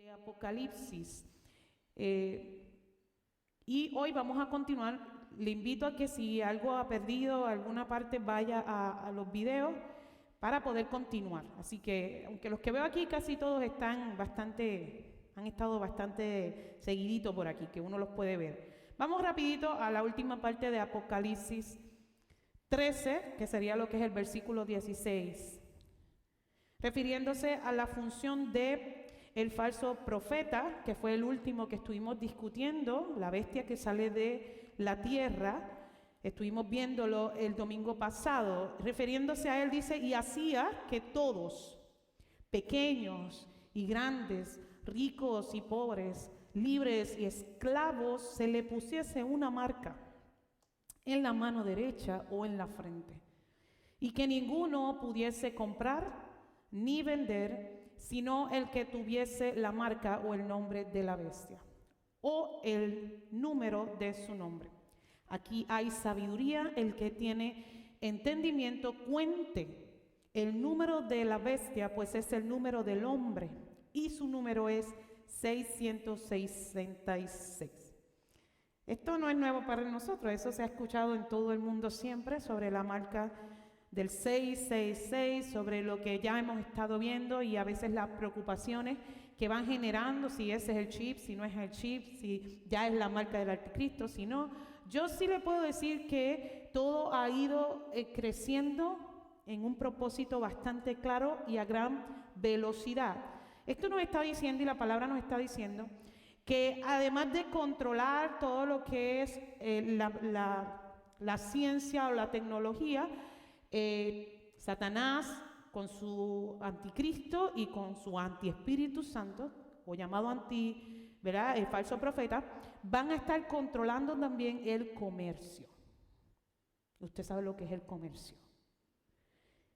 de Apocalipsis. Y hoy vamos a continuar. Le invito a que si algo ha perdido alguna parte, vaya a los videos para poder continuar. Así que, aunque los que veo aquí casi todos han estado bastante seguiditos por aquí, que uno los puede ver. Vamos rapidito a la última parte de Apocalipsis 13, que sería lo que es el versículo 16, refiriéndose a la función de el falso profeta, que fue el último que estuvimos discutiendo, la bestia que sale de la tierra. Estuvimos viéndolo el domingo pasado. Refiriéndose a él, dice: y hacía que todos, pequeños y grandes, ricos y pobres, libres y esclavos, se le pusiese una marca en la mano derecha o en la frente, y que ninguno pudiese comprar ni vender, sino el que tuviese la marca o el nombre de la bestia, o el número de su nombre. Aquí hay sabiduría. El que tiene entendimiento, cuente el número de la bestia, pues es el número del hombre, y su número es 666. Esto no es nuevo para nosotros, eso se ha escuchado en todo el mundo siempre, sobre la marca del 666, sobre lo que ya hemos estado viendo, y a veces las preocupaciones que van generando, si ese es el chip, si no es el chip, si ya es la marca del anticristo, si no. Yo sí le puedo decir que todo ha ido creciendo en un propósito bastante claro y a gran velocidad. Esto nos está diciendo, y la palabra nos está diciendo, que además de controlar todo lo que es la ciencia o la tecnología, Satanás con su anticristo y con su antiespíritu santo, o llamado ¿verdad?, el falso profeta, van a estar controlando también el comercio. Usted sabe lo que es el comercio.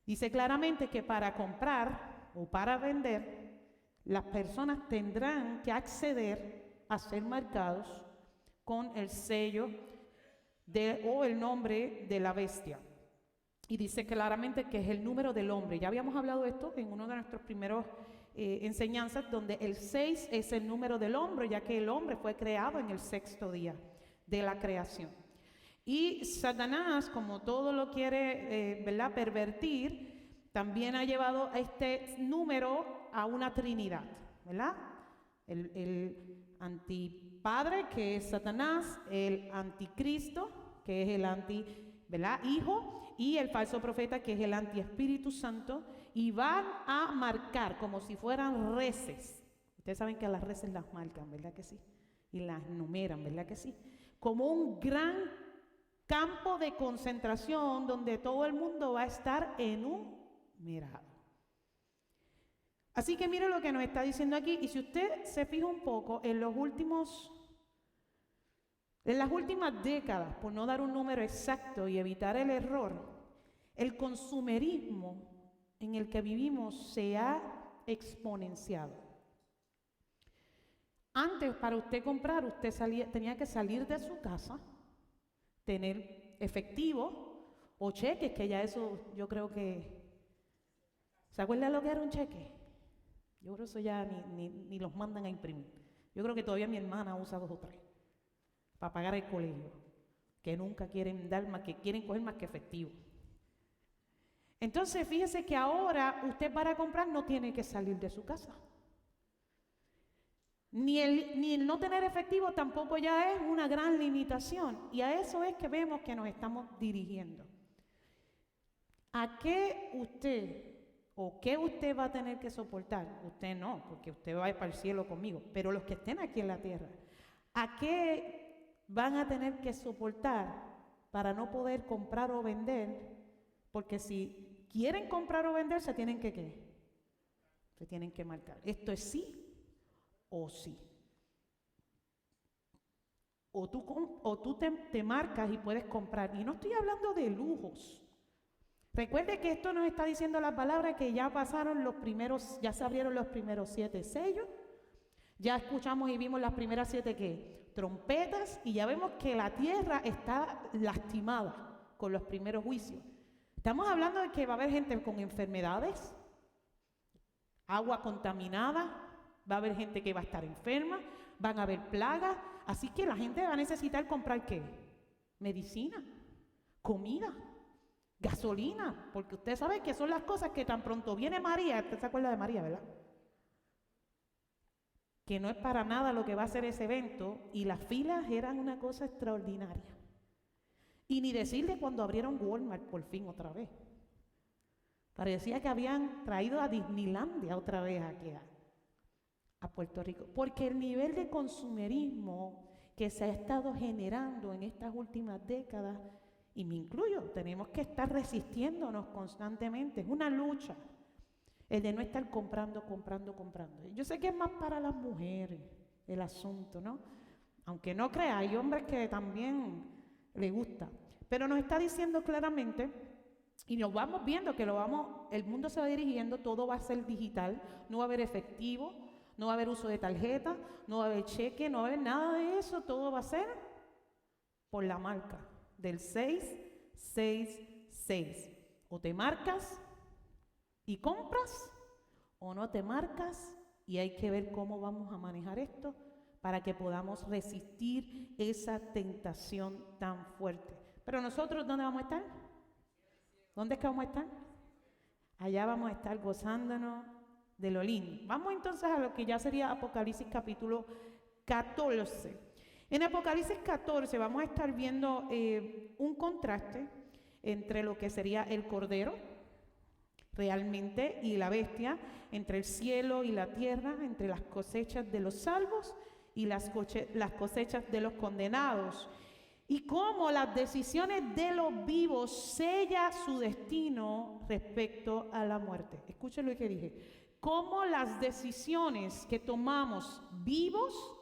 Dice claramente que para comprar o para vender, las personas tendrán que acceder a ser marcados con el sello o el nombre de la bestia. Y dice claramente que es el número del hombre. Ya habíamos hablado de esto en uno de nuestros primeros enseñanzas, donde el 6 es el número del hombre, ya que el hombre fue creado en el sexto día de la creación. Y Satanás, como todo lo quiere ¿verdad?, pervertir, también ha llevado a este número a una trinidad, ¿verdad? El antipadre, que es Satanás, el anticristo, que es el ¿verdad?, hijo, y el falso profeta, que es el antiespíritu santo, y van a marcar como si fueran reses. Ustedes saben que a las reses las marcan, ¿verdad que sí? Y las numeran, ¿verdad que sí? Como un gran campo de concentración donde todo el mundo va a estar enumerado. Así que mire lo que nos está diciendo aquí, y si usted se fija un poco en las últimas décadas, por no dar un número exacto y evitar el error, el consumerismo en el que vivimos se ha exponenciado. Antes, para usted comprar, usted tenía que salir de su casa, tener efectivo o cheques, que ya eso yo creo que... ¿Se acuerda lo que era un cheque? Yo creo que eso ya ni los mandan a imprimir. Yo creo que todavía mi hermana usa 2 o 3 para pagar el colegio, que nunca quieren dar más, que quieren coger más que efectivo. Entonces, fíjese que ahora usted para comprar no tiene que salir de su casa. Ni el no tener efectivo tampoco ya es una gran limitación, y a eso es que vemos que nos estamos dirigiendo. ¿A qué usted va a tener que soportar? Usted no, porque usted va a ir para el cielo conmigo, pero los que estén aquí en la tierra, ¿a qué van a tener que soportar para no poder comprar o vender? Porque si quieren comprar o vender, se tienen que ¿qué? Se tienen que marcar. Esto es sí o sí. O tú te marcas y puedes comprar. Y no estoy hablando de lujos. Recuerde que esto nos está diciendo la palabra que ya ya se abrieron los primeros 7 sellos. Ya escuchamos y vimos las primeras 7 ¿qué? Trompetas, y ya vemos que la tierra está lastimada con los primeros juicios. Estamos hablando de que va a haber gente con enfermedades, agua contaminada, Va a haber gente que va a estar enferma, van a haber plagas, así que la gente va a necesitar comprar ¿qué? Medicina, comida, gasolina, porque usted sabe que son las cosas que tan pronto viene María, usted se acuerda de María, ¿verdad? Que no es para nada lo que va a ser ese evento, y las filas eran una cosa extraordinaria. Y ni decirle cuando abrieron Walmart por fin otra vez. Parecía que habían traído a Disneylandia otra vez aquí a Puerto Rico, porque el nivel de consumerismo que se ha estado generando en estas últimas décadas, y me incluyo, tenemos que estar resistiéndonos constantemente, es una lucha, el de no estar comprando. Yo sé que es más para las mujeres el asunto, ¿no? Aunque no crea, hay hombres que también les gusta, pero nos está diciendo claramente, y nos vamos viendo que el mundo se va dirigiendo, todo va a ser digital, no va a haber efectivo, no va a haber uso de tarjeta, no va a haber cheque, no va a haber nada de eso, todo va a ser por la marca del 666. O te marcas y compras, o no te marcas, y hay que ver cómo vamos a manejar esto para que podamos resistir esa tentación tan fuerte. Pero nosotros, ¿dónde vamos a estar? ¿Dónde es que vamos a estar? Allá vamos a estar gozándonos de lo lindo. Vamos entonces a lo que ya sería Apocalipsis capítulo 14. En Apocalipsis 14 vamos a estar viendo un contraste entre lo que sería el Cordero realmente y la bestia, entre el cielo y la tierra, entre las cosechas de los salvos y las cosechas de los condenados. Y cómo las decisiones de los vivos sella su destino respecto a la muerte. Escuchen lo que dije. Cómo las decisiones que tomamos vivos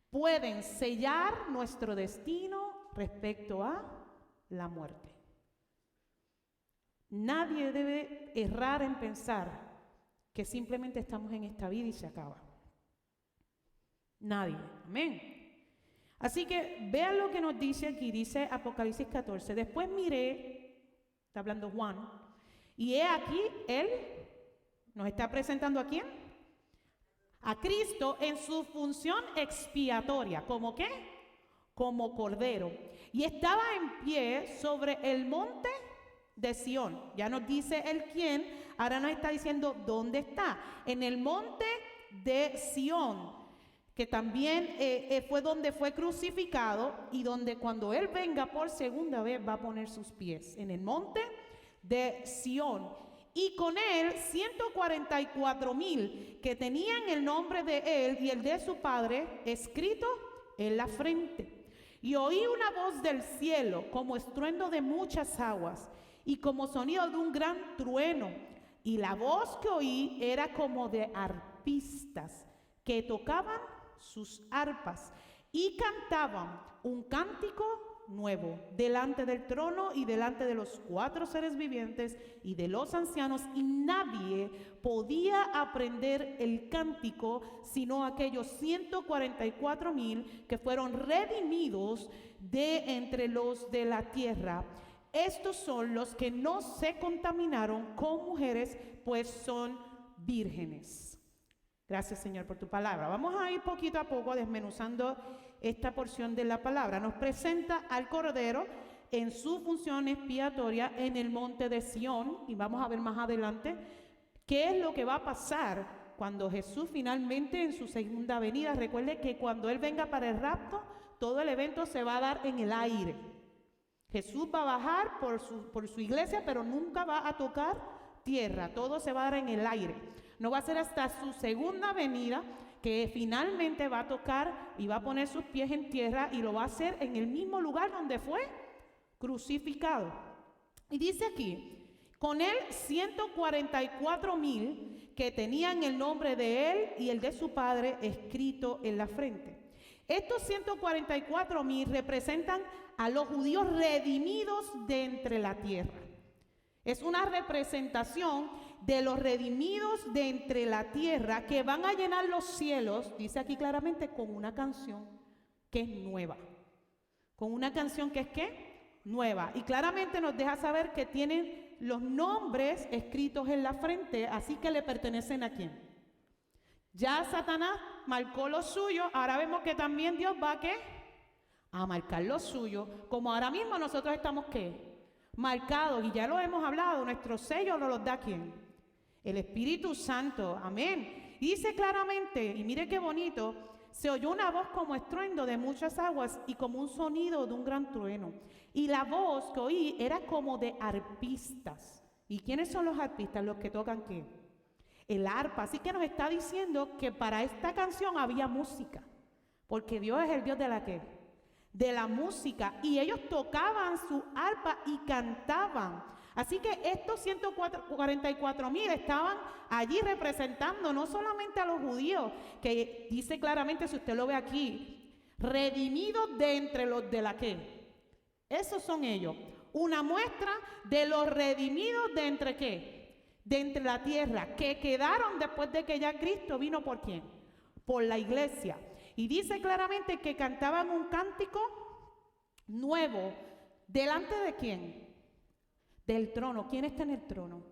pueden sellar nuestro destino respecto a la muerte. Nadie debe errar en pensar que simplemente estamos en esta vida y se acaba. Nadie. Amén. Así que vean lo que nos dice aquí, dice Apocalipsis 14. Después miré, está hablando Juan, y he aquí, él nos está presentando ¿a quién? A Cristo en su función expiatoria. ¿Cómo qué? Como Cordero. Y estaba en pie sobre el monte de Sión. Ya nos dice el quién, ahora nos está diciendo dónde está. En el monte de Sión, que también fue donde fue crucificado y donde cuando Él venga por segunda vez va a poner sus pies. En el monte de Sión. Y con Él 144,000 que tenían el nombre de Él y el de su Padre escrito en la frente. Y oí una voz del cielo como estruendo de muchas aguas y como sonido de un gran trueno. Y la voz que oí era como de arpistas que tocaban sus arpas y cantaban un cántico nuevo delante del trono y delante de los 4 seres vivientes y de los ancianos, y nadie podía aprender el cántico sino aquellos 144,000 que fueron redimidos de entre los de la tierra. Estos son los que no se contaminaron con mujeres, pues son vírgenes. Gracias, Señor, por tu palabra. Vamos a ir poquito a poco desmenuzando esta porción de la palabra. Nos presenta al Cordero en su función expiatoria en el monte de Sión, y vamos a ver más adelante qué es lo que va a pasar cuando Jesús finalmente en su segunda venida. Recuerde que cuando Él venga para el rapto, todo el evento se va a dar en el aire. Jesús va a bajar por su iglesia, pero nunca va a tocar tierra, todo se va a dar en el aire. No va a ser hasta su segunda venida que finalmente va a tocar y va a poner sus pies en tierra, y lo va a hacer en el mismo lugar donde fue crucificado. Y dice aquí, con él 144,000 que tenían el nombre de él y el de su Padre escrito en la frente. Estos 144,000 representan a los judíos redimidos de entre la tierra. Es una representación de los redimidos de entre la tierra que van a llenar los cielos, dice aquí claramente, con una canción que es nueva. Con una canción que es ¿qué? Nueva. Y claramente nos deja saber que tienen los nombres escritos en la frente, así que le pertenecen ¿a quién? Ya Satanás marcó lo suyo, ahora vemos que también Dios va a marcar lo suyo, como ahora mismo nosotros estamos marcados, y ya lo hemos hablado, nuestro sello nos los da ¿quién? El Espíritu Santo, amén. Y dice claramente, y mire qué bonito, se oyó una voz como estruendo de muchas aguas y como un sonido de un gran trueno. Y la voz que oí era como de arpistas. ¿Y quiénes son los arpistas? Los que tocan ¿qué? El arpa. Así que nos está diciendo que para esta canción había música, porque Dios es el Dios de la ¿qué? De la música, y ellos tocaban su arpa y cantaban. Así que estos 144,000 estaban allí representando no solamente a los judíos, que dice claramente, si usted lo ve aquí, redimidos de entre los de la ¿qué? Esos son ellos. Una muestra de los redimidos de entre ¿qué? De entre la tierra, que quedaron después de que ya Cristo vino ¿por quién? Por la iglesia. Y dice claramente que cantaban un cántico nuevo. ¿Delante de quién? Del trono. ¿Quién está en el trono?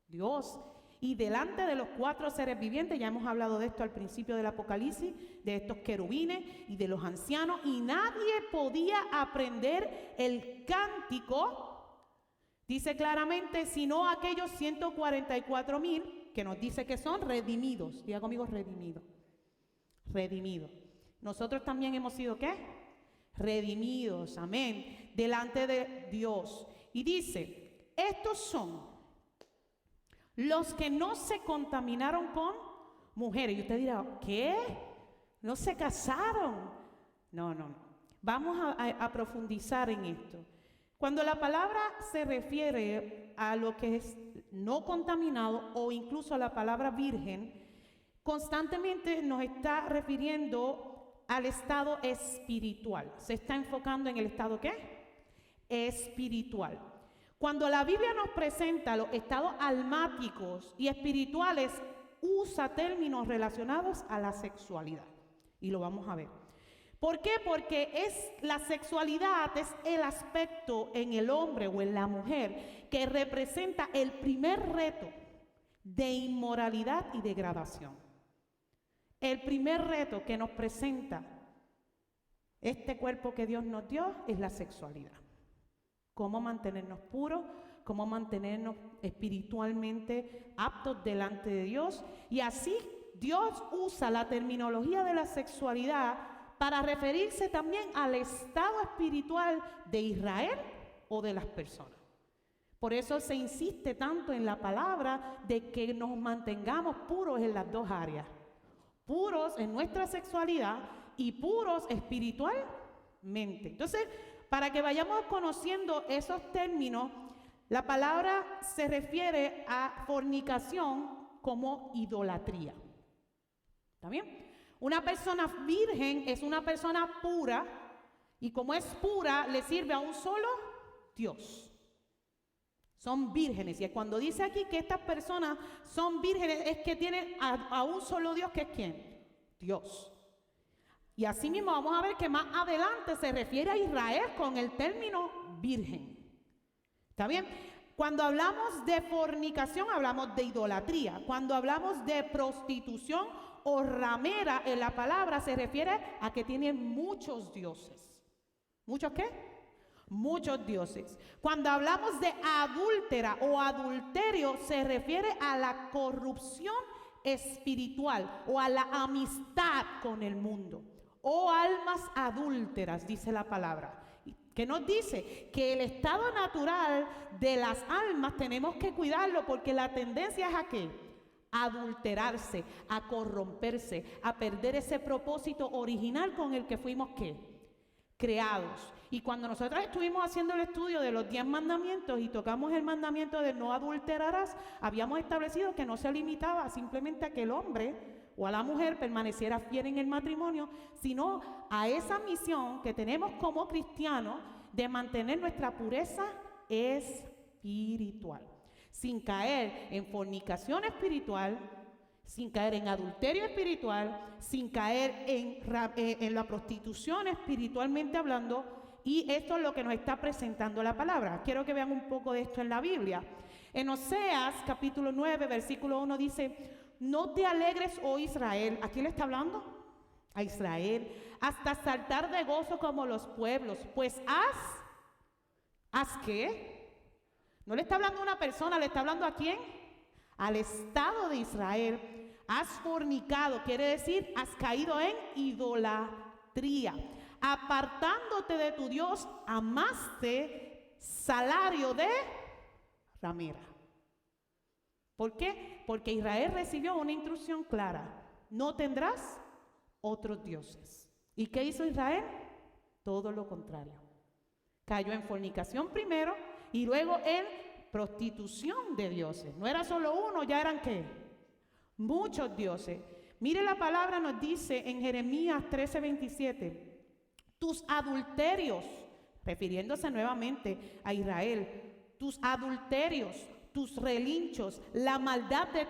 Dios. Y delante de los 4 seres vivientes, ya hemos hablado de esto al principio del Apocalipsis, de estos querubines y de los ancianos, y nadie podía aprender el cántico, dice claramente, sino aquellos 144,000, que nos dice que son redimidos. Diga conmigo, redimidos. Redimidos. Nosotros también hemos sido ¿qué? Redimidos, amén, delante de Dios. Y dice, estos son los que no se contaminaron con mujeres. Y usted dirá, ¿qué? ¿No se casaron? No. Vamos a profundizar en esto. Cuando la palabra se refiere a lo que es no contaminado o incluso a la palabra virgen, constantemente nos está refiriendo al estado espiritual. Se está enfocando en el estado ¿qué? Espiritual. Cuando la Biblia nos presenta los estados almáticos y espirituales, usa términos relacionados a la sexualidad. Y lo vamos a ver. ¿Por qué? Porque la sexualidad es el aspecto en el hombre o en la mujer que representa el primer reto de inmoralidad y degradación. El primer reto que nos presenta este cuerpo que Dios nos dio es la sexualidad. Cómo mantenernos puros, cómo mantenernos espiritualmente aptos delante de Dios. Y así Dios usa la terminología de la sexualidad para referirse también al estado espiritual de Israel o de las personas. Por eso se insiste tanto en la palabra de que nos mantengamos puros en las dos áreas. Puros en nuestra sexualidad y puros espiritualmente. Entonces, para que vayamos conociendo esos términos, la palabra se refiere a fornicación como idolatría. ¿Está bien? Una persona virgen es una persona pura, y como es pura, le sirve a un solo Dios. Son vírgenes, y cuando dice aquí que estas personas son vírgenes, es que tienen a un solo Dios, que es ¿quién? Dios. Y así mismo vamos a ver que más adelante se refiere a Israel con el término virgen. ¿Está bien? Cuando hablamos de fornicación, hablamos de idolatría. Cuando hablamos de prostitución o ramera en la palabra, se refiere a que tienen muchos dioses. ¿Muchos qué? Muchos dioses. Cuando hablamos de adúltera o adulterio, se refiere a la corrupción espiritual o a la amistad con el mundo. O almas adúlteras, dice la palabra. ¿Qué nos dice? Que el estado natural de las almas tenemos que cuidarlo, porque la tendencia es ¿a qué? A adulterarse, a corromperse, a perder ese propósito original con el que fuimos ¿qué? Creados. Y cuando nosotros estuvimos haciendo el estudio de los 10 mandamientos y tocamos el mandamiento de no adulterarás, habíamos establecido que no se limitaba simplemente a que el hombre o a la mujer permaneciera fiel en el matrimonio, sino a esa misión que tenemos como cristianos de mantener nuestra pureza espiritual, sin caer en fornicación espiritual, sin caer en adulterio espiritual, sin caer en la prostitución espiritualmente hablando. Y esto es lo que nos está presentando la palabra. Quiero que vean un poco de esto en la Biblia. En Oseas capítulo 9, versículo 1 dice, no te alegres, oh Israel. ¿A quién le está hablando? A Israel. Hasta saltar de gozo como los pueblos. Pues ¿haz qué? No le está hablando a una persona, le está hablando ¿a quién? Al estado de Israel. Has fornicado, quiere decir, has caído en idolatría. Apartándote de tu Dios, amaste salario de ramera. ¿Por qué? Porque Israel recibió una instrucción clara. No tendrás otros dioses. ¿Y qué hizo Israel? Todo lo contrario. Cayó en fornicación primero y luego en prostitución de dioses. No era solo uno, ya eran ¿qué? Muchos dioses. Mire, la palabra nos dice en Jeremías 13:27, tus adulterios, refiriéndose nuevamente a Israel, tus adulterios, tus relinchos, la maldad de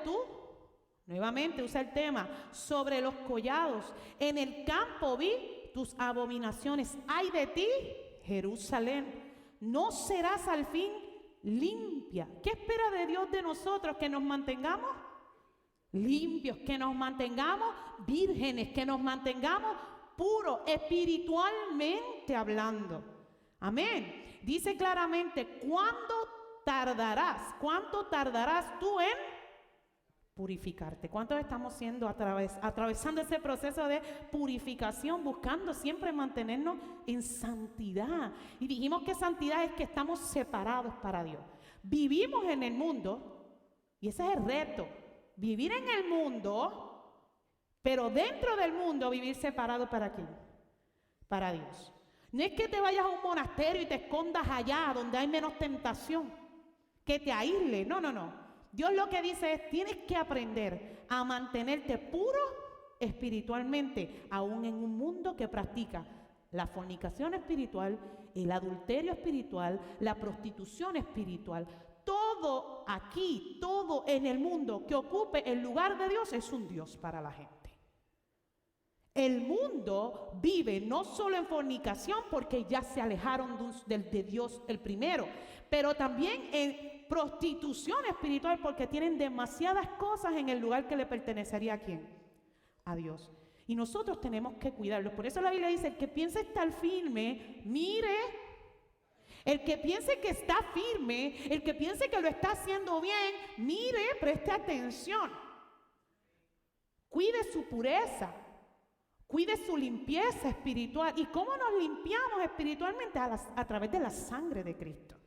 nuevamente usa el tema, sobre los collados, en el campo vi tus abominaciones. Ay de ti, Jerusalén, no serás al fin limpia. ¿Qué espera de Dios de nosotros? Que nos mantengamos limpios, que nos mantengamos vírgenes, que nos mantengamos puros, espiritualmente hablando. Amén. Dice claramente, ¿cuánto tardarás tú en purificarte? ¿Cuántos estamos siendo atravesando ese proceso de purificación, buscando siempre mantenernos en santidad? Y dijimos que santidad es que estamos separados para Dios. Vivimos en el mundo, y ese es el reto, vivir en el mundo, pero dentro del mundo vivir separado ¿para quién? Para Dios. No es que te vayas a un monasterio y te escondas allá donde hay menos tentación, que te aísle, no. Dios lo que dice es, tienes que aprender a mantenerte puro espiritualmente, aún en un mundo que practica la fornicación espiritual, el adulterio espiritual, la prostitución espiritual. Todo aquí, todo en el mundo que ocupe el lugar de Dios es un Dios para la gente. El mundo vive no solo en fornicación porque ya se alejaron de Dios el primero, pero también en prostitución espiritual porque tienen demasiadas cosas en el lugar que le pertenecería ¿a quién? A Dios. Y nosotros tenemos que cuidarlos. Por eso la Biblia dice, el que piense estar firme, mire. El que piense que está firme, el que piense que lo está haciendo bien, mire, preste atención. Cuide su pureza. Cuide su limpieza espiritual. ¿Y cómo nos limpiamos espiritualmente? A través de la sangre de Cristo.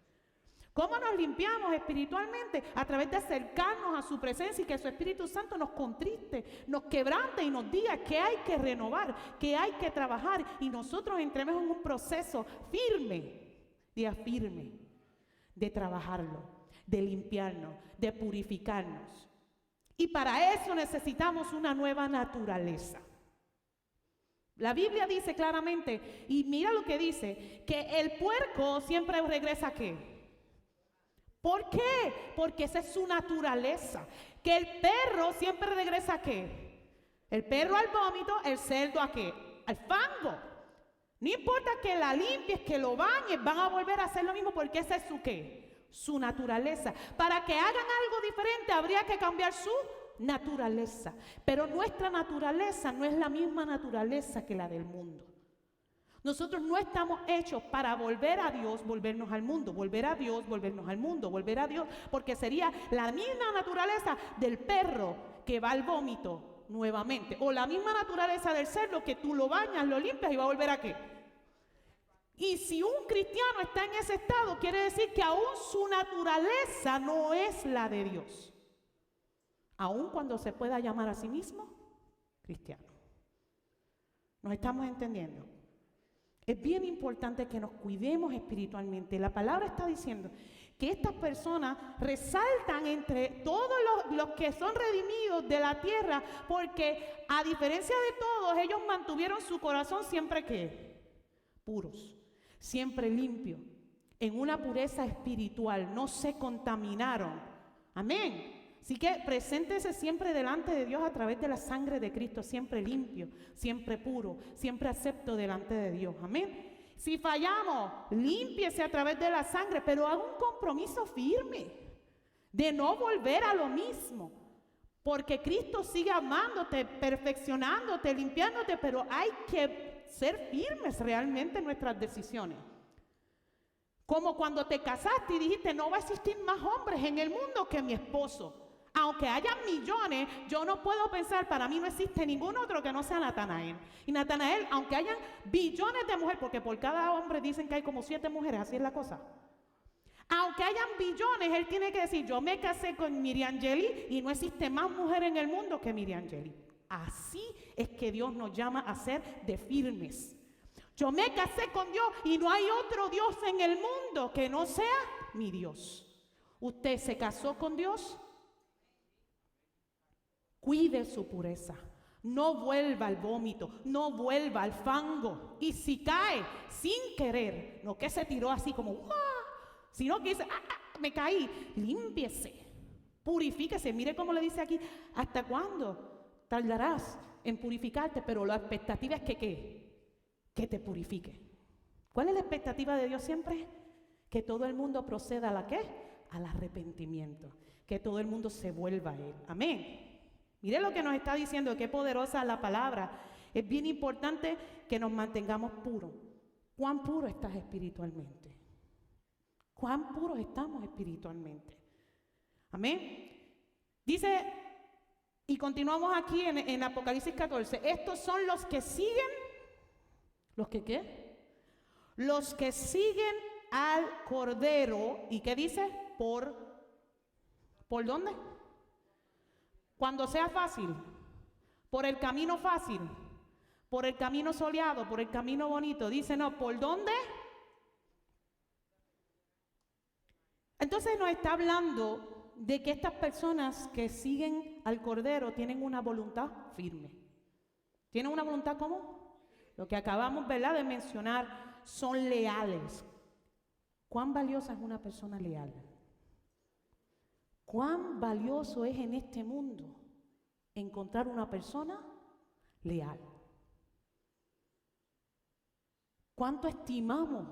¿Cómo nos limpiamos espiritualmente? A través de acercarnos a su presencia y que su Espíritu Santo nos contriste, nos quebrante y nos diga que hay que renovar, que hay que trabajar. Y nosotros entremos en un proceso firme, de trabajarlo, de limpiarnos, de purificarnos. Y para eso necesitamos una nueva naturaleza. La Biblia dice claramente, y mira lo que dice, que el puerco siempre regresa ¿a qué? ¿Por qué? Porque esa es su naturaleza. Que el perro siempre regresa ¿a qué? El perro al vómito, el cerdo ¿a qué? Al fango. No importa que la limpies, que lo bañes, van a volver a hacer lo mismo porque esa es su ¿qué? Su naturaleza. Para que hagan algo diferente habría que cambiar su naturaleza. Pero nuestra naturaleza no es la misma naturaleza que la del mundo. Nosotros no estamos hechos para volver a Dios, volvernos al mundo, volver a Dios, volvernos al mundo, volver a Dios, porque sería la misma naturaleza del perro que va al vómito nuevamente, o la misma naturaleza del cerdo que tú lo bañas, lo limpias y va a volver ¿a qué? Y si un cristiano está en ese estado, quiere decir que aún su naturaleza no es la de Dios, aun cuando se pueda llamar a sí mismo cristiano. ¿Nos estamos entendiendo? Es bien importante que nos cuidemos espiritualmente. La palabra está diciendo que estas personas resaltan entre todos los que son redimidos de la tierra, porque a diferencia de todos, ellos mantuvieron su corazón siempre ¿qué? Puros, siempre limpios, en una pureza espiritual, no se contaminaron. Amén. Así que preséntese siempre delante de Dios a través de la sangre de Cristo, siempre limpio, siempre puro, siempre acepto delante de Dios. Amén. Si fallamos, límpiese a través de la sangre, pero haga un compromiso firme de no volver a lo mismo, porque Cristo sigue amándote, perfeccionándote, limpiándote, pero hay que ser firmes realmente en nuestras decisiones. Como cuando te casaste y dijiste, no va a existir más hombres en el mundo que mi esposo. Aunque haya millones, yo no puedo pensar, para mí no existe ningún otro que no sea Natanael. Y Natanael, aunque hayan billones de mujeres, porque por cada hombre dicen que hay como 7 mujeres, así es la cosa. Aunque hayan billones, él tiene que decir, yo me casé con Miriam Jelly y no existe más mujer en el mundo que Miriam Jelly. Así es que Dios nos llama a ser de firmes. Yo me casé con Dios y no hay otro Dios en el mundo que no sea mi Dios. ¿Usted se casó con Dios? Cuide su pureza. No vuelva al vómito, no vuelva al fango. Y si cae sin querer, no que se tiró así como ¡guau!, sino que dice me caí, límpiese, purifíquese. Mire cómo le dice aquí, ¿hasta cuándo tardarás en purificarte? Pero la expectativa es que te purifique. ¿Cuál es la expectativa de Dios siempre? Que todo el mundo proceda a la ¿qué? Al arrepentimiento, que todo el mundo se vuelva a Él. Amén. Mire lo que nos está diciendo, qué poderosa la palabra. Es bien importante que nos mantengamos puros. ¿Cuán puro estás espiritualmente? ¿Cuán puros estamos espiritualmente? Amén. Dice, y continuamos aquí en Apocalipsis 14, estos son los que siguen, ¿los que qué? Los que siguen al Cordero. ¿Y qué dice? ¿Por dónde? Cuando sea fácil, por el camino fácil, por el camino soleado, por el camino bonito. Dice, no, ¿por dónde? Entonces nos está hablando de que estas personas que siguen al Cordero tienen una voluntad firme. ¿Tienen una voluntad cómo? Lo que acabamos, ¿verdad?, de mencionar, son leales. ¿Cuán valiosa es una persona leal? ¿Cuán valioso es en este mundo encontrar una persona leal? ¿Cuánto estimamos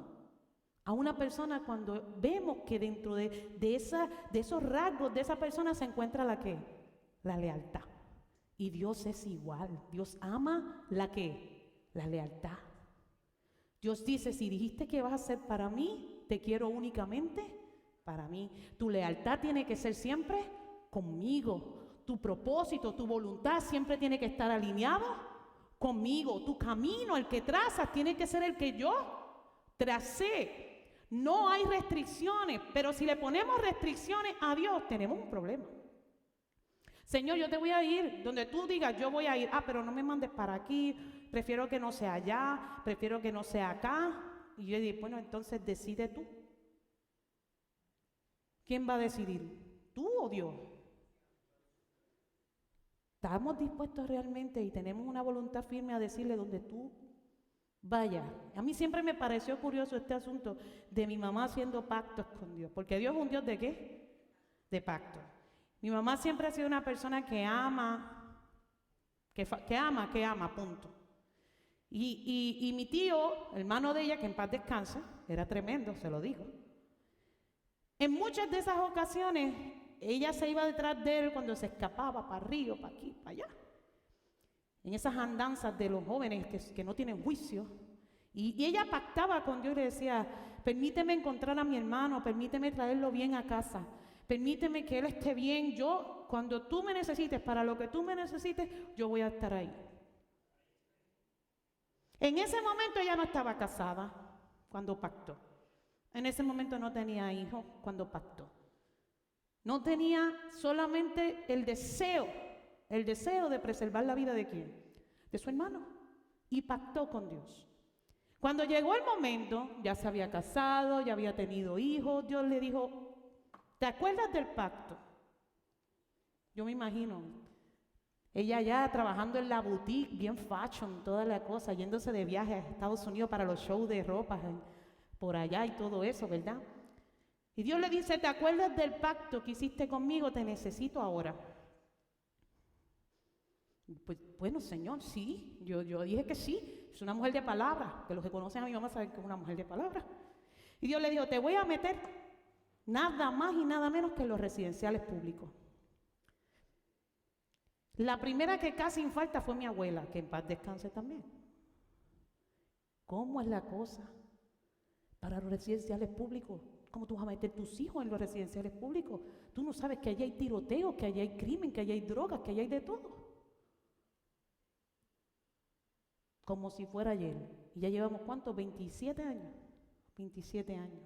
a una persona cuando vemos que dentro de esos rasgos de esa persona se encuentra la ¿qué? La lealtad. Y Dios es igual. Dios ama la ¿qué? La lealtad. Dios dice, si dijiste que vas a ser para mí, te quiero únicamente para mí. Tu lealtad tiene que ser siempre conmigo. Tu propósito, tu voluntad siempre tiene que estar alineado conmigo. Tu camino, el que trazas, tiene que ser el que yo tracé. No hay restricciones, pero si le ponemos restricciones a Dios, tenemos un problema. Señor, yo te voy a ir donde tú digas, yo voy a ir. Pero no me mandes para aquí, prefiero que no sea allá, prefiero que no sea acá. Y yo digo, bueno, entonces decide tú. ¿Quién va a decidir? ¿Tú o Dios? ¿Estamos dispuestos realmente y tenemos una voluntad firme a decirle donde tú vayas? A mí siempre me pareció curioso este asunto de mi mamá haciendo pactos con Dios, porque Dios es un Dios ¿de qué? De pacto. Mi mamá siempre ha sido una persona que ama, que ama, punto. Y mi tío, hermano de ella, que en paz descansa, era tremendo, se lo digo. En muchas de esas ocasiones, ella se iba detrás de él cuando se escapaba para arriba, para aquí, para allá. En esas andanzas de los jóvenes que no tienen juicio. Y ella pactaba con Dios y le decía, permíteme encontrar a mi hermano, permíteme traerlo bien a casa, permíteme que él esté bien. Yo, cuando tú me necesites, para lo que tú me necesites, yo voy a estar ahí. En ese momento ella no estaba casada cuando pactó. En ese momento no tenía hijos cuando pactó. No tenía solamente el deseo de preservar la vida ¿de quién? De su hermano. Y pactó con Dios. Cuando llegó el momento, ya se había casado, ya había tenido hijos, Dios le dijo, ¿te acuerdas del pacto? Yo me imagino, ella ya trabajando en la boutique, bien fashion, toda la cosa, yéndose de viaje a Estados Unidos para los shows de ropa por allá y todo eso, ¿verdad? Y Dios le dice, ¿te acuerdas del pacto que hiciste conmigo? Te necesito ahora. Pues bueno, Señor, sí, yo dije que sí, es una mujer de palabra, que los que conocen a mi mamá saben que es una mujer de palabra. Y Dios le dijo, te voy a meter Nada más y nada menos que los residenciales públicos. La primera que casi infarta fue mi abuela, que en paz descanse también. ¿Cómo es la cosa para los residenciales públicos? ¿Cómo tú vas a meter tus hijos en los residenciales públicos? Tú no sabes que allí hay tiroteos, que allí hay crimen, que allí hay drogas, que allí hay de todo. Como si fuera ayer. Y ya llevamos, ¿cuánto? 27 años. 27 años.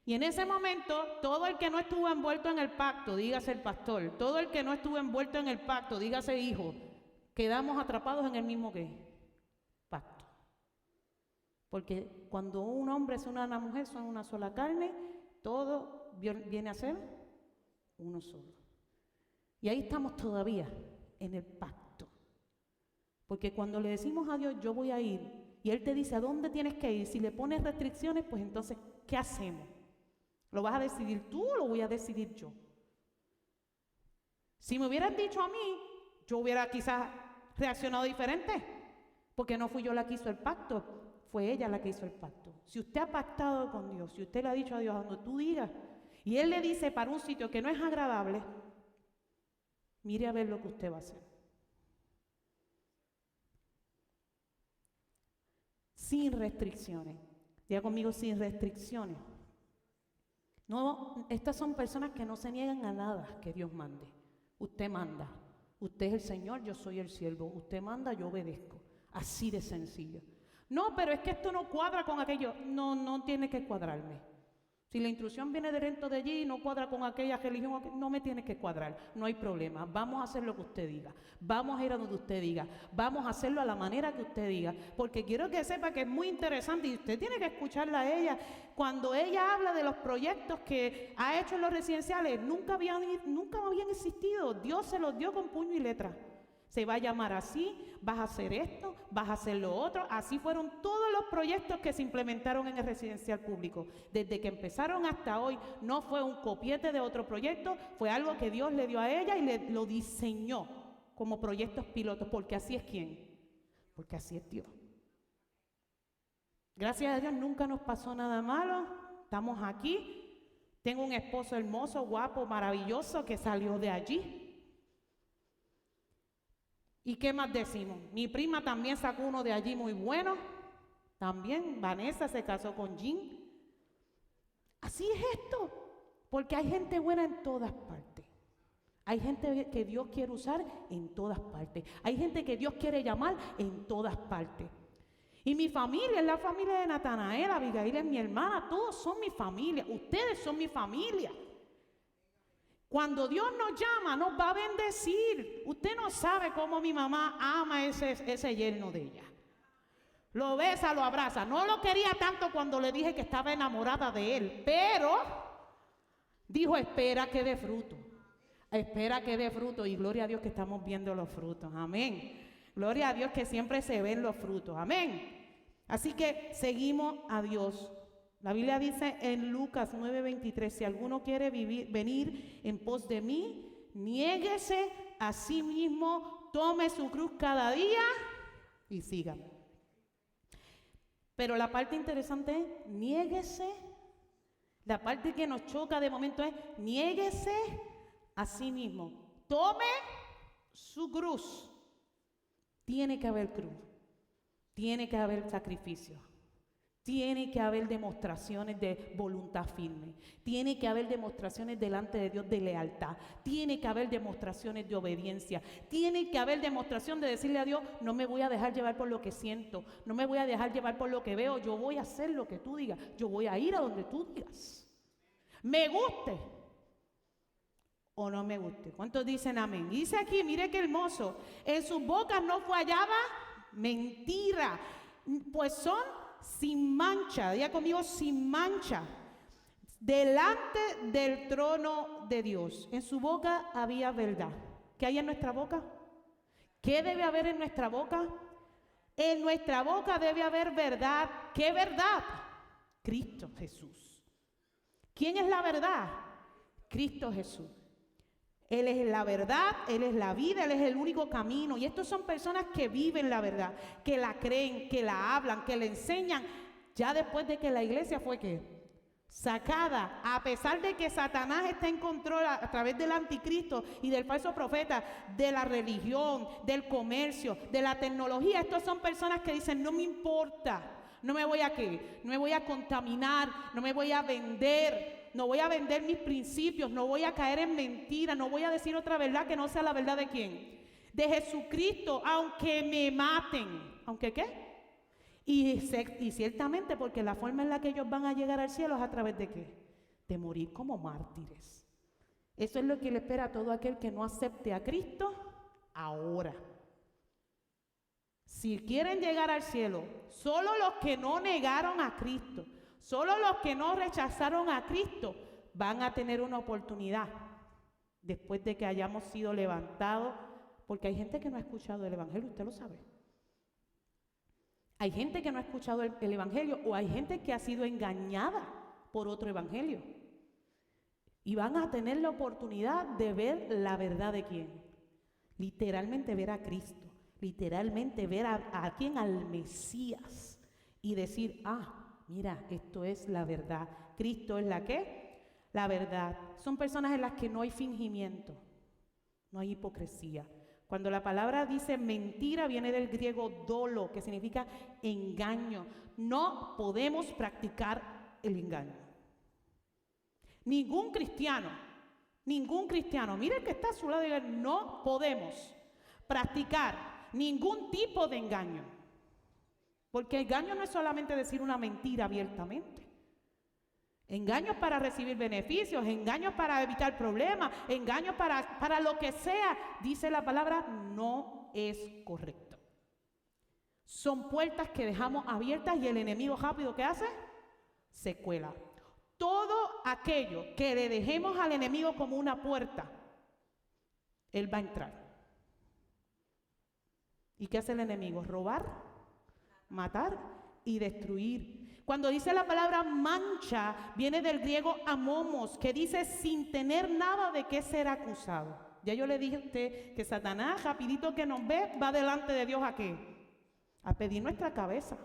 Y en ese momento, todo el que no estuvo envuelto en el pacto, dígase el pastor, todo el que no estuvo envuelto en el pacto, dígase hijo, quedamos atrapados en el mismo pacto. Porque cuando un hombre es una mujer, son una sola carne, todo viene a ser uno solo. Y ahí estamos todavía, en el pacto. Porque cuando le decimos a Dios, yo voy a ir, y Él te dice a dónde tienes que ir, si le pones restricciones, pues entonces, ¿qué hacemos? ¿Lo vas a decidir tú o lo voy a decidir yo? Si me hubieran dicho a mí, yo hubiera quizás reaccionado diferente, porque no fui yo la que hizo el pacto, fue ella la que hizo el pacto. Si usted ha pactado con Dios, si usted le ha dicho a Dios, cuando tú digas, y Él le dice para un sitio que no es agradable, mire a ver lo que usted va a hacer. Sin restricciones. Diga conmigo, sin restricciones. No, estas son personas que no se niegan a nada que Dios mande. Usted manda. Usted es el Señor, yo soy el siervo. Usted manda, yo obedezco. Así de sencillo. No, pero es que esto no cuadra con aquello. No, no tiene que cuadrarme. Si la instrucción viene de dentro de allí y no cuadra con aquella religión, no me tiene que cuadrar. No hay problema. Vamos a hacer lo que usted diga. Vamos a ir a donde usted diga. Vamos a hacerlo a la manera que usted diga. Porque quiero que sepa que es muy interesante y usted tiene que escucharla a ella. Cuando ella habla de los proyectos que ha hecho en los residenciales, nunca habían existido. Dios se los dio con puño y letra. Se va a llamar así, vas a hacer esto, vas a hacer lo otro. Así fueron todos los proyectos que se implementaron en el residencial público. Desde que empezaron hasta hoy, no fue un copiete de otro proyecto, fue algo que Dios le dio a ella y lo diseñó como proyectos pilotos, porque así es ¿quién? Porque así es Dios. Gracias a Dios nunca nos pasó nada malo, estamos aquí. Tengo un esposo hermoso, guapo, maravilloso que salió de allí. ¿Y qué más decimos? Mi prima también sacó uno de allí muy bueno. También Vanessa se casó con Jean. Así es esto. Porque hay gente buena en todas partes. Hay gente que Dios quiere usar en todas partes. Hay gente que Dios quiere llamar en todas partes. Y mi familia es la familia de Natanael, Abigail es mi hermana. Todos son mi familia. Ustedes son mi familia. Cuando Dios nos llama, nos va a bendecir. Usted no sabe cómo mi mamá ama ese yerno de ella. Lo besa, lo abraza. No lo quería tanto cuando le dije que estaba enamorada de él, pero dijo, espera que dé fruto. Espera que dé fruto. Y gloria a Dios que estamos viendo los frutos. Amén. Gloria a Dios que siempre se ven los frutos. Amén. Así que seguimos a Dios. La Biblia dice en Lucas 9:23, si alguno quiere venir en pos de mí, niéguese a sí mismo, tome su cruz cada día y sígame. Pero la parte interesante es, niéguese, la parte que nos choca de momento es, niéguese a sí mismo, tome su cruz. Tiene que haber cruz, tiene que haber sacrificio. Tiene que haber demostraciones de voluntad firme. Tiene que haber demostraciones delante de Dios de lealtad. Tiene que haber demostraciones de obediencia. Tiene que haber demostración de decirle a Dios, no me voy a dejar llevar por lo que siento. No me voy a dejar llevar por lo que veo. Yo voy a hacer lo que tú digas. Yo voy a ir a donde tú digas. Me guste o no me guste. ¿Cuántos dicen amén? Dice aquí, mire qué hermoso. En sus bocas no fue hallada mentira. Pues son sin mancha, diga conmigo, sin mancha, delante del trono de Dios. En su boca había verdad. ¿Qué hay en nuestra boca? ¿Qué debe haber en nuestra boca? En nuestra boca debe haber verdad. ¿Qué verdad? Cristo Jesús. ¿Quién es la verdad? Cristo Jesús. Él es la verdad, Él es la vida, Él es el único camino. Y estos son personas que viven la verdad, que la creen, que la hablan, que la enseñan. Ya después de que la iglesia fue ¿qué? Sacada, a pesar de que Satanás está en control a través del anticristo y del falso profeta, de la religión, del comercio, de la tecnología. Estos son personas que dicen, no me importa, no me voy a ¿qué? No me voy a contaminar, no me voy a vender, no voy a vender mis principios, no voy a caer en mentira, no voy a decir otra verdad que no sea la verdad de ¿quién? De Jesucristo, aunque me maten. ¿Aunque qué? Y ciertamente porque la forma en la que ellos van a llegar al cielo es a través de ¿qué? De morir como mártires. Eso es lo que le espera a todo aquel que no acepte a Cristo ahora. Si quieren llegar al cielo, solo los que no negaron a Cristo, solo los que no rechazaron a Cristo van a tener una oportunidad después de que hayamos sido levantados, porque hay gente que no ha escuchado el Evangelio, usted lo sabe. Hay gente que no ha escuchado el Evangelio o hay gente que ha sido engañada por otro Evangelio. Y van a tener la oportunidad de ver la verdad de quién. Literalmente ver a Cristo. Literalmente ver a quién, al Mesías. Y decir, mira, esto es la verdad. Cristo es la ¿qué? La verdad. Son personas en las que no hay fingimiento. No hay hipocresía. Cuando la palabra dice mentira, viene del griego dolo, que significa engaño. No podemos practicar el engaño. Ningún cristiano, mire el que está a su lado y diga, no podemos practicar ningún tipo de engaño. Porque engaño no es solamente decir una mentira abiertamente. Engaños para recibir beneficios, engaños para evitar problemas, engaños para lo que sea, dice la palabra, no es correcto. Son puertas que dejamos abiertas y el enemigo rápido, ¿qué hace? Se cuela. Todo aquello que le dejemos al enemigo como una puerta, él va a entrar. ¿Y qué hace el enemigo? Robar, matar y destruir. Cuando dice la palabra mancha, viene del griego amomos, que dice sin tener nada de qué ser acusado. Ya yo le dije a usted que Satanás, rapidito que nos ve, va delante de Dios ¿a qué? A pedir nuestra cabeza.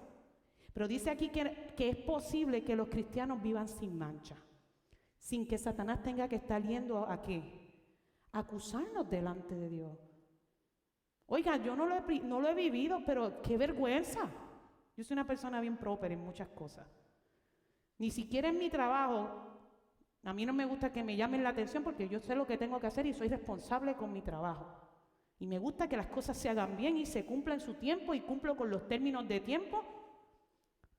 Pero dice aquí que es posible que los cristianos vivan sin mancha, sin que Satanás tenga que estar yendo ¿a qué? A acusarnos delante de Dios. Oiga, yo no lo he vivido, pero qué vergüenza. Yo soy una persona bien próspera en muchas cosas. Ni siquiera en mi trabajo, a mí no me gusta que me llamen la atención porque yo sé lo que tengo que hacer y soy responsable con mi trabajo. Y me gusta que las cosas se hagan bien y se cumplan en su tiempo y cumplo con los términos de tiempo.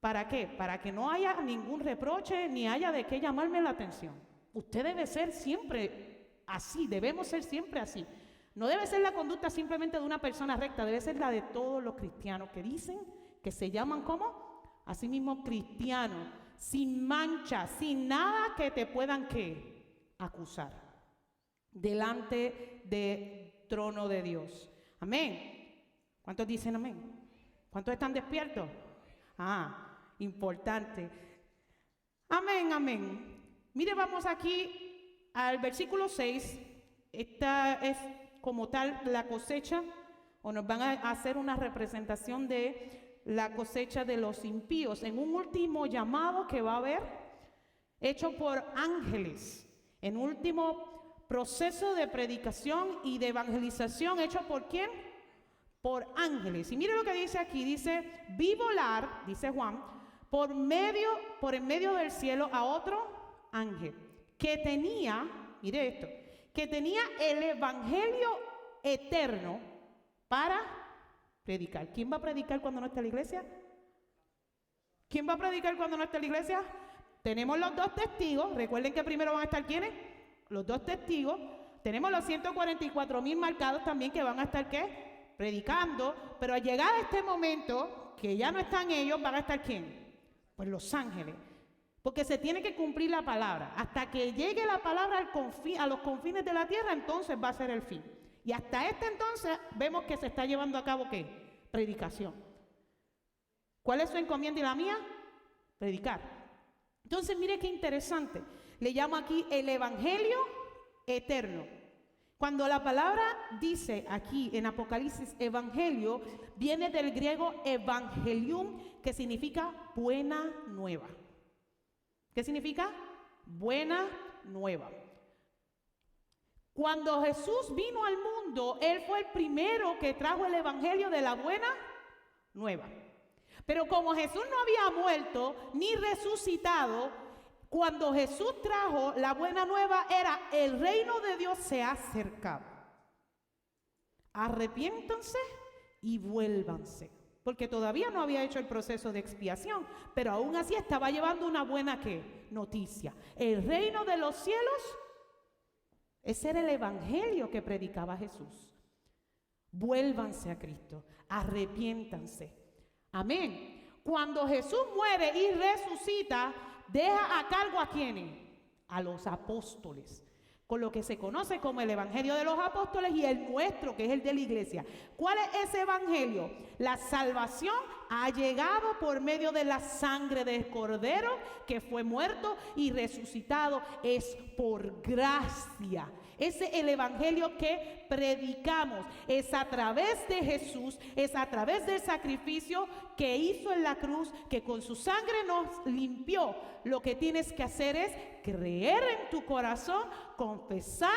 ¿Para qué? Para que no haya ningún reproche ni haya de qué llamarme la atención. Usted debe ser siempre así, debemos ser siempre así. No debe ser la conducta simplemente de una persona recta, debe ser la de todos los cristianos que dicen que se llaman ¿cómo? Asimismo cristianos, sin mancha, sin nada que te puedan ¿qué? Acusar delante del trono de Dios. Amén. ¿Cuántos dicen amén? ¿Cuántos están despiertos? Importante. Amén, amén. Mire, vamos aquí al versículo 6. Esta es como tal la cosecha, o nos van a hacer una representación de la cosecha de los impíos, en un último llamado que va a haber, hecho por ángeles, en último proceso de predicación y de evangelización, hecho por ¿quién? Por ángeles. Y mire lo que dice aquí, dice, vi volar, dice Juan, por en medio del cielo a otro ángel, que tenía, mire esto, que tenía el evangelio eterno para predicar. ¿Quién va a predicar cuando no está la iglesia? ¿Quién va a predicar cuando no está la iglesia? Tenemos los dos testigos. Recuerden que primero van a estar ¿quiénes? Los dos testigos. Tenemos los 144,000 marcados también que van a estar ¿qué? Predicando. Pero al llegar a este momento, que ya no están ellos, van a estar ¿quién? Pues los ángeles. Porque se tiene que cumplir la palabra. Hasta que llegue la palabra a los confines de la tierra, entonces va a ser el fin. Y hasta este entonces vemos que se está llevando a cabo ¿qué? Predicación. ¿Cuál es su encomienda y la mía? Predicar. Entonces mire qué interesante. Le llamo aquí el evangelio eterno. Cuando la palabra dice aquí en Apocalipsis evangelio, viene del griego evangelium, que significa buena nueva. ¿Qué significa? Buena nueva. Cuando Jesús vino al mundo, Él fue el primero que trajo el evangelio de la buena nueva. Pero como Jesús no había muerto ni resucitado, cuando Jesús trajo la buena nueva era: el reino de Dios se ha acercado. Arrepiéntanse y vuélvanse. Porque todavía no había hecho el proceso de expiación, pero aún así estaba llevando una buena ¿qué? Noticia. El reino de los cielos, ese era el evangelio que predicaba Jesús. Vuélvanse a Cristo, arrepiéntanse. Amén. Cuando Jesús muere y resucita, deja a cargo ¿a quiénes? A los apóstoles, con lo que se conoce como el evangelio de los apóstoles y el nuestro, que es el de la iglesia. ¿Cuál es ese evangelio? La salvación ha llegado por medio de la sangre del Cordero que fue muerto y resucitado. Es por gracia. Ese es el evangelio que predicamos. Es a través de Jesús, es a través del sacrificio que hizo en la cruz, que con su sangre nos limpió. Lo que tienes que hacer es creer en tu corazón, confesar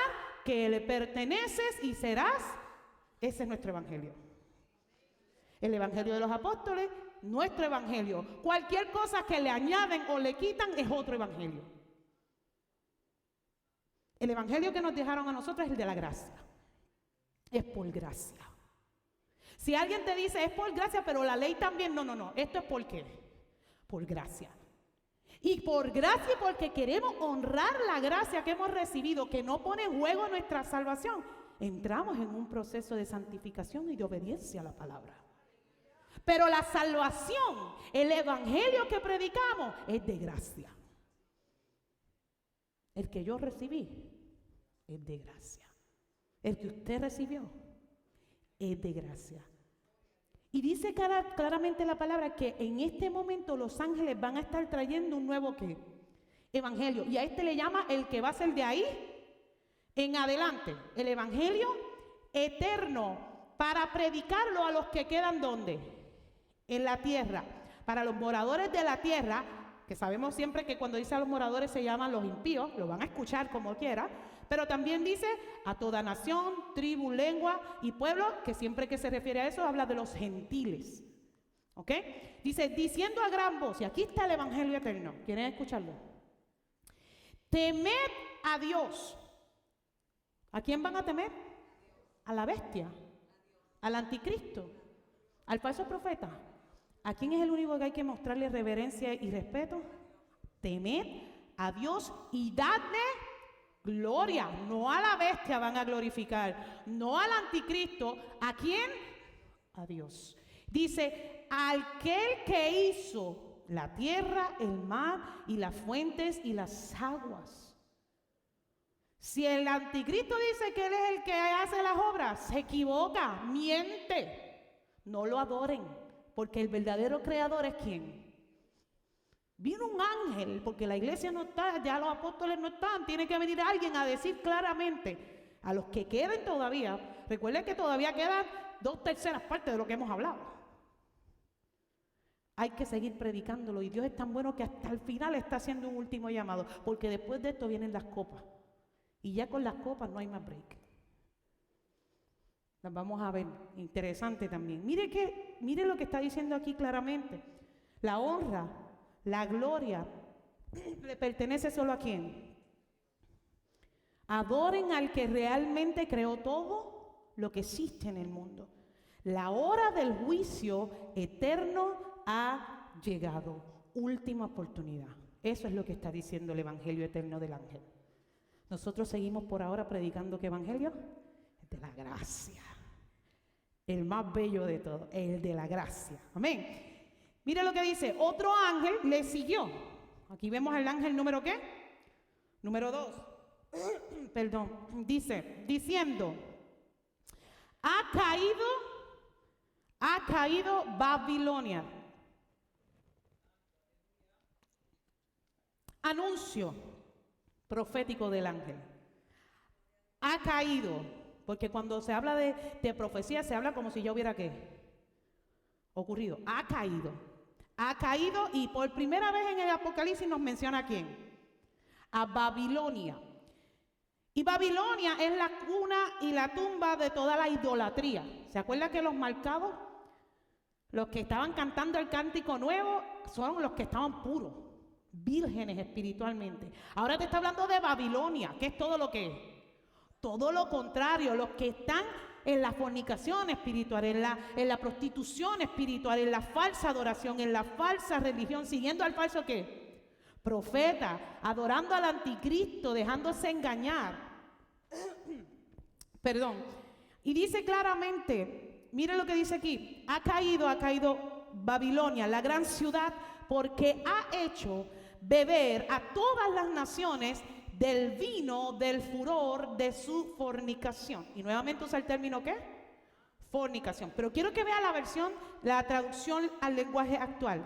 que le perteneces y serás. Ese es nuestro evangelio. El evangelio de los apóstoles, nuestro evangelio. Cualquier cosa que le añaden o le quitan es otro evangelio. El evangelio que nos dejaron a nosotros es el de la gracia. Es por gracia. Si alguien te dice es por gracia, pero la ley también, no. Esto es por qué. Por gracia. Y por gracia, porque queremos honrar la gracia que hemos recibido, que no pone en juego nuestra salvación, entramos en un proceso de santificación y de obediencia a la palabra. Pero la salvación, el evangelio que predicamos, es de gracia. El que yo recibí es de gracia. El que usted recibió es de gracia. Y dice claramente la palabra que en este momento los ángeles van a estar trayendo un nuevo ¿qué? Evangelio. Y a este le llama el que va a ser de ahí en adelante. El evangelio eterno, para predicarlo a los que quedan ¿dónde? En la tierra. Para los moradores de la tierra, que sabemos siempre que cuando dice a los moradores se llaman los impíos, lo van a escuchar como quiera, pero también dice a toda nación, tribu, lengua y pueblo, que siempre que se refiere a eso habla de los gentiles. ¿Ok? Dice, diciendo a gran voz, y aquí está el evangelio eterno, ¿quieren escucharlo? Temed a Dios. ¿A quién van a temer? A la bestia, al anticristo, al falso profeta. ¿A quién es el único que hay que mostrarle reverencia y respeto? Temed a Dios y dadle gloria. No a la bestia van a glorificar, no al anticristo. ¿A quién? A Dios. Dice, aquel que hizo la tierra, el mar y las fuentes y las aguas. Si el anticristo dice que él es el que hace las obras, se equivoca, miente. No lo adoren. Porque el verdadero creador es ¿quién? Vino un ángel, porque la iglesia no está, ya los apóstoles no están, tiene que venir alguien a decir claramente a los que queden todavía. Recuerden que todavía quedan 2/3 partes de lo que hemos hablado. Hay que seguir predicándolo y Dios es tan bueno que hasta el final está haciendo un último llamado, porque después de esto vienen las copas y ya con las copas no hay más break. Las vamos a ver, interesante también. Mire lo que está diciendo aquí claramente. La honra, la gloria, le pertenece solo a quién. Adoren al que realmente creó todo lo que existe en el mundo. La hora del juicio eterno ha llegado. Última oportunidad. Eso es lo que está diciendo el evangelio eterno del ángel. Nosotros seguimos por ahora predicando ¿qué evangelio? De la gracia. El más bello de todos, el de la gracia. Amén. Mira lo que dice, otro ángel le siguió. Aquí vemos al ángel número ¿qué? Número 2. Perdón. Dice, diciendo, ha caído Babilonia. Anuncio profético del ángel. Ha caído. Porque cuando se habla de profecía, se habla como si ya hubiera ¿qué? Ocurrido. Ha caído. Ha caído y por primera vez en el Apocalipsis nos menciona ¿a quién? A Babilonia. Y Babilonia es la cuna y la tumba de toda la idolatría. ¿Se acuerdan que los marcados, los que estaban cantando el cántico nuevo, son los que estaban puros, vírgenes espiritualmente? Ahora te está hablando de Babilonia, que es todo lo que es. Todo lo contrario, los que están en la fornicación espiritual, en la prostitución espiritual, en la falsa adoración, en la falsa religión, siguiendo al falso ¿qué? Profeta, adorando al anticristo, dejándose engañar. Perdón. Y dice claramente, miren lo que dice aquí, ha caído Babilonia, la gran ciudad, porque ha hecho beber a todas las naciones del vino del furor de su fornicación. Y nuevamente usa el término ¿qué? Fornicación. Pero quiero que vea la versión, la traducción al lenguaje actual.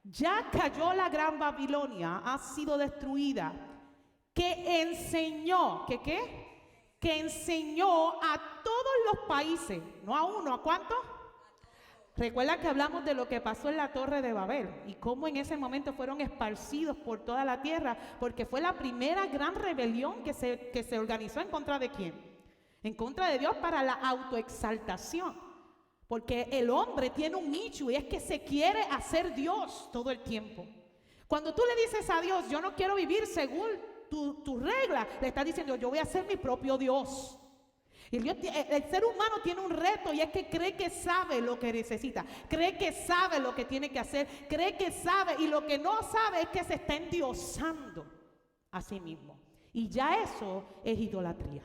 Ya cayó la gran Babilonia, ha sido destruida, que enseñó, ¿que qué? Que enseñó a todos los países, no a uno, ¿a cuántos? Recuerda que hablamos de lo que pasó en la Torre de Babel y cómo en ese momento fueron esparcidos por toda la tierra, porque fue la primera gran rebelión que se organizó en contra de ¿quién? En contra de Dios, para la autoexaltación. Porque el hombre tiene un nicho y es que se quiere hacer Dios todo el tiempo. Cuando tú le dices a Dios, yo no quiero vivir según tu regla, le estás diciendo, yo voy a ser mi propio Dios. Y el ser humano tiene un reto y es que cree que sabe lo que necesita, cree que sabe lo que tiene que hacer, cree que sabe, y lo que no sabe es que se está endiosando a sí mismo. Y ya eso es idolatría.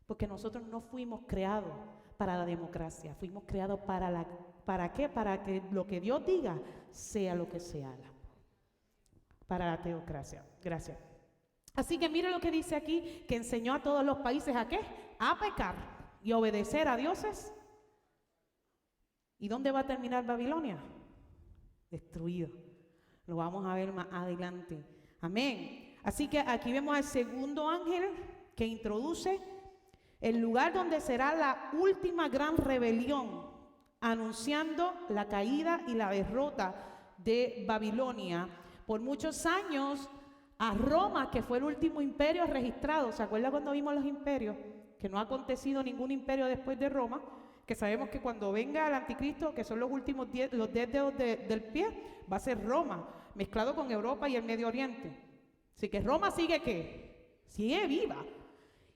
Porque nosotros no fuimos creados para la democracia, fuimos creados ¿para qué? Para que lo que Dios diga sea lo que se haga. Para la teocracia. Gracias. Así que mire lo que dice aquí, que enseñó a todos los países ¿a qué? A pecar y obedecer a dioses. ¿Y dónde va a terminar Babilonia? Destruido. Lo vamos a ver más adelante. Amén. Así que aquí vemos al segundo ángel que introduce el lugar donde será la última gran rebelión, anunciando la caída y la derrota de Babilonia. Por muchos años a Roma, que fue el último imperio registrado. ¿Se acuerda cuando vimos los imperios? Que no ha acontecido ningún imperio después de Roma, que sabemos que cuando venga el anticristo, que son los últimos los 10 dedos del pie, va a ser Roma, mezclado con Europa y el Medio Oriente. Así que Roma sigue ¿qué? Sigue viva.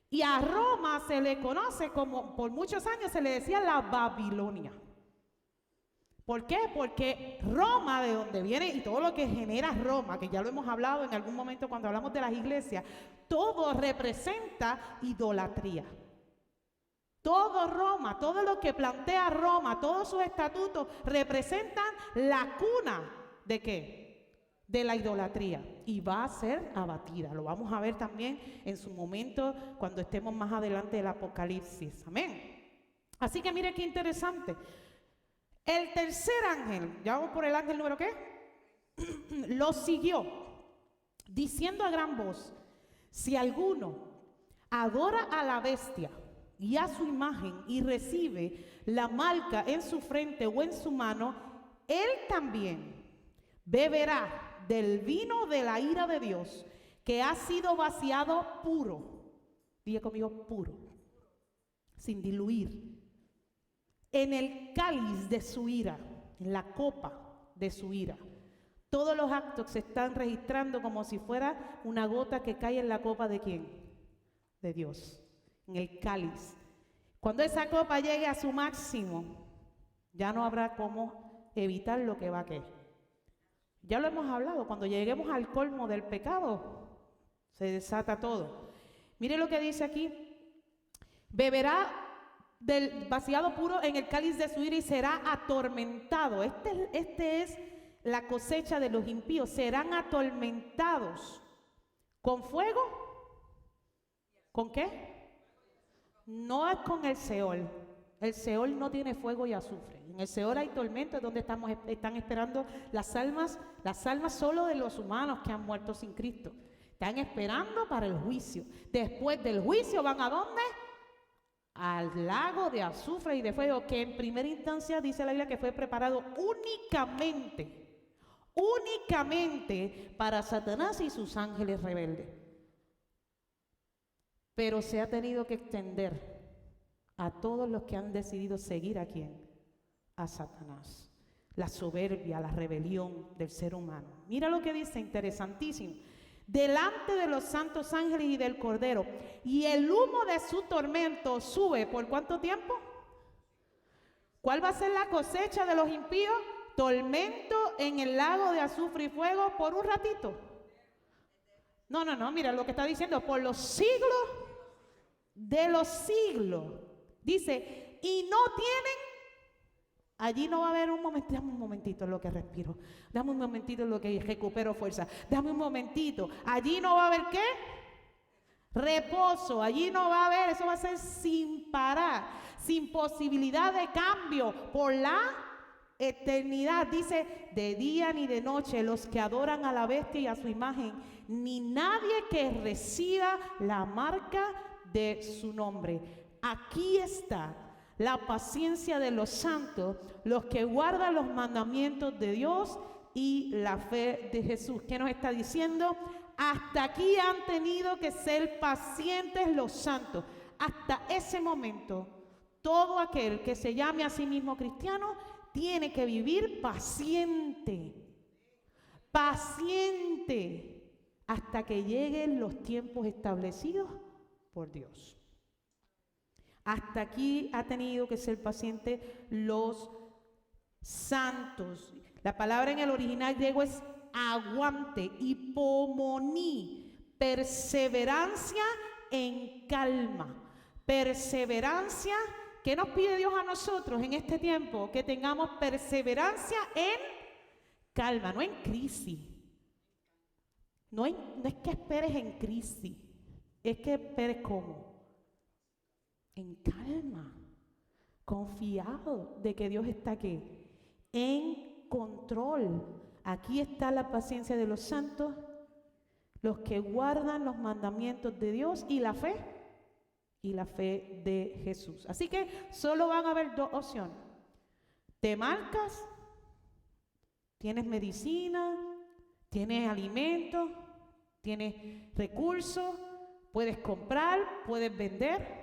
Y a Roma se le conoce como, por muchos años se le decía la Babilonia. ¿Por qué? Porque Roma, de donde viene, y todo lo que genera Roma, que ya lo hemos hablado en algún momento cuando hablamos de las iglesias, todo representa idolatría. Todo Roma, todo lo que plantea Roma, todos sus estatutos representan la cuna ¿de qué? De la idolatría. Y va a ser abatida. Lo vamos a ver también en su momento cuando estemos más adelante del Apocalipsis. Amén. Así que mire qué interesante. El tercer ángel, ya vamos por el ángel número ¿qué? Lo siguió, diciendo a gran voz, si alguno adora a la bestia y a su imagen y recibe la marca en su frente o en su mano, él también beberá del vino de la ira de Dios, que ha sido vaciado puro, diga conmigo puro, sin diluir, en el cáliz de su ira, en la copa de su ira. Todos los actos se están registrando como si fuera una gota que cae en la copa ¿de quién? De Dios, en el cáliz. Cuando esa copa llegue a su máximo, ya no habrá cómo evitar lo que va a caer. Ya lo hemos hablado, cuando lleguemos al colmo del pecado, se desata todo. Mire lo que dice aquí, beberá del vaciado puro en el cáliz de su ira y será atormentado. Este es la cosecha de los impíos. Serán atormentados. ¿Con fuego? ¿Con qué? No es con el Seol. El Seol no tiene fuego y azufre. En el Seol hay tormento, es donde están esperando las almas solo de los humanos que han muerto sin Cristo. Están esperando para el juicio. Después del juicio van ¿a dónde? A al lago de azufre y de fuego, que en primera instancia dice la Biblia que fue preparado únicamente para Satanás y sus ángeles rebeldes. Pero se ha tenido que extender a todos los que han decidido seguir ¿a quién? A Satanás. La soberbia, la rebelión del ser humano. Mira lo que dice, interesantísimo. Delante de los santos ángeles y del Cordero, y el humo de su tormento sube, ¿por cuánto tiempo? ¿Cuál va a ser la cosecha de los impíos? Tormento en el lago de azufre y fuego por un ratito. No, mira lo que está diciendo, por los siglos de los siglos. Dice, y no tienen, allí no va a haber un momento, dame un momentito en lo que respiro, dame un momentito en lo que recupero fuerza, dame un momentito, allí no va a haber ¿qué? Reposo, allí no va a haber, eso va a ser sin parar, sin posibilidad de cambio, por la eternidad. Dice, de día ni de noche los que adoran a la bestia y a su imagen, ni nadie que reciba la marca de su nombre. Aquí está la paciencia de los santos, los que guardan los mandamientos de Dios y la fe de Jesús. ¿Qué nos está diciendo? Hasta aquí han tenido que ser pacientes los santos. Hasta ese momento, todo aquel que se llame a sí mismo cristiano tiene que vivir paciente, hasta que lleguen los tiempos establecidos por Dios. Hasta aquí ha tenido que ser paciente los santos. La palabra en el original griego es aguante, hipomoní, perseverancia en calma. Perseverancia, ¿qué nos pide Dios a nosotros en este tiempo? Que tengamos perseverancia en calma, no en crisis. No es que esperes en crisis, es que esperes ¿cómo? En calma, confiado de que Dios está aquí, en control. Aquí está la paciencia de los santos, los que guardan los mandamientos de Dios y la fe de Jesús. Así que solo van a haber dos opciones. Te marcas, tienes medicina, tienes alimentos, tienes recursos, puedes comprar, puedes vender.